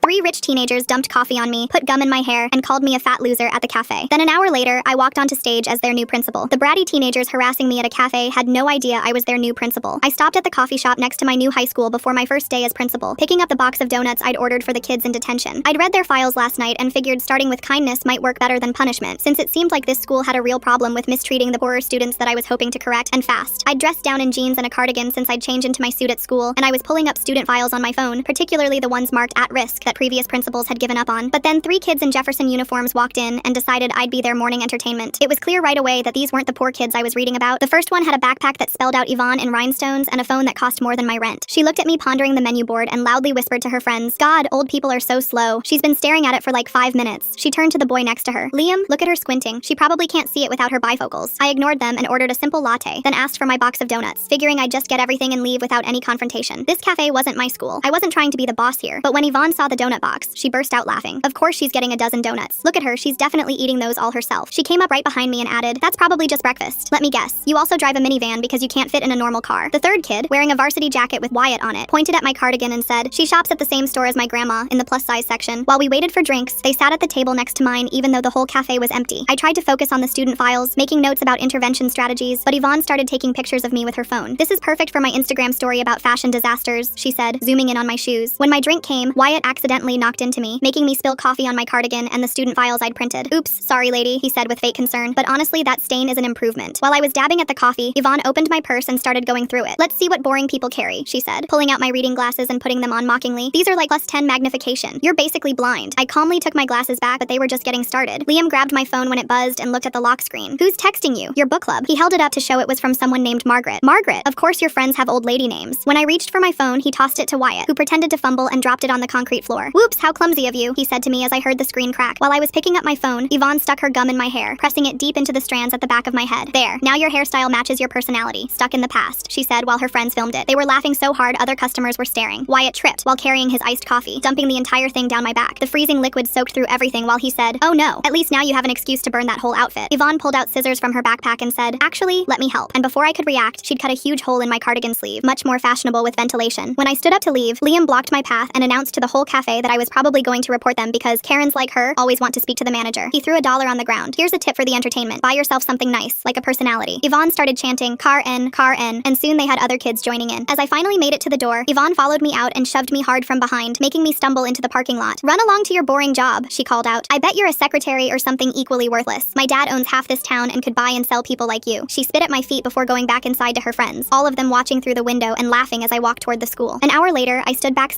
3 rich teenagers dumped coffee on me, put gum in my hair, and called me a fat loser at the cafe. Then an hour later, I walked onto stage as their new principal. The bratty teenagers harassing me at a cafe had no idea I was their new principal. I stopped at the coffee shop next to my new high school before my first day as principal, picking up the box of donuts I'd ordered for the kids in detention. I'd read their files last night and figured starting with kindness might work better than punishment, since it seemed like this school had a real problem with mistreating the poorer students that I was hoping to correct, and fast. I'd dressed down in jeans and a cardigan since I'd changed into my suit at school, and I was pulling up student files on my phone, particularly the ones marked at risk that previous principals had given up on. But then 3 kids in Jefferson uniforms walked in and decided I'd be their morning entertainment. It was clear right away that these weren't the poor kids I was reading about. The first one had a backpack that spelled out Yvonne in rhinestones and a phone that cost more than my rent. She looked at me pondering the menu board and loudly whispered to her friends, "God, old people are so slow." She's been staring at it for like 5 minutes. She turned to the boy next to her. "Liam, look at her squinting. She probably can't see it without her bifocals." I ignored them and ordered a simple latte, then asked for my box of donuts, figuring I'd just get everything and leave without any confrontation. This cafe wasn't my school. I wasn't trying to be the boss here, but when Yvonne saw the donut box, she burst out laughing. Of course she's getting a dozen donuts. Look at her, she's definitely eating those all herself. She came up right behind me and added, "That's probably just breakfast. Let me guess, you also drive a minivan because you can't fit in a normal car." The third kid, wearing a varsity jacket with Wyatt on it, pointed at my cardigan and said, "She shops at the same store as my grandma, in the plus-size section." While we waited for drinks, they sat at the table next to mine even though the whole cafe was empty. I tried to focus on the student files, making notes about intervention strategies, but Yvonne started taking pictures of me with her phone. "This is perfect for my Instagram story about fashion disasters," she said, zooming in on my shoes. When my drink came, Wyatt accidentally knocked into me, making me spill coffee on my cardigan and the student files I'd printed. "Oops, sorry lady," he said with fake concern, "but honestly that stain is an improvement." While I was dabbing at the coffee, Yvonne opened my purse and started going through it. "Let's see what boring people carry," she said, pulling out my reading glasses and putting them on mockingly. "These are like +10 magnification. You're basically blind." I calmly took my glasses back, but they were just getting started. Liam grabbed my phone when it buzzed and looked at the lock screen. "Who's texting you?" "Your book club." He held it up to show it was from someone named Margaret. "Margaret? Of course your friends have old lady names." When I reached for my phone, he tossed it to Wyatt, who pretended to fumble and dropped it on the concrete floor. "Whoops, how clumsy of you," he said to me as I heard the screen crack. While I was picking up my phone, Yvonne stuck her gum in my hair, pressing it deep into the strands at the back of my head. "There, now your hairstyle matches your personality. Stuck in the past," she said while her friends filmed it. They were laughing so hard other customers were staring. Wyatt tripped while carrying his iced coffee, dumping the entire thing down my back. The freezing liquid soaked through everything while he said, "Oh no, at least now you have an excuse to burn that whole outfit." Yvonne pulled out scissors from her backpack and said, "Actually, let me help." And before I could react, she'd cut a huge hole in my cardigan sleeve, much more fashionable with ventilation. When I stood up to leave, Liam blocked my path and announced to the whole cafe that I was probably going to report them because Karens like her always want to speak to the manager. He threw $1 on the ground. "Here's a tip for the entertainment. Buy yourself something nice, like a personality." Yvonne started chanting, car N, and soon they had other kids joining in. As I finally made it to the door, Yvonne followed me out and shoved me hard from behind, making me stumble into the parking lot. "Run along to your boring job," she called out. "I bet you're a secretary or something equally worthless. My dad owns half this town and could buy and sell people like you." She spit at my feet before going back inside to her friends, all of them watching through the window and laughing as I walked toward the school. An hour later, I stood backstage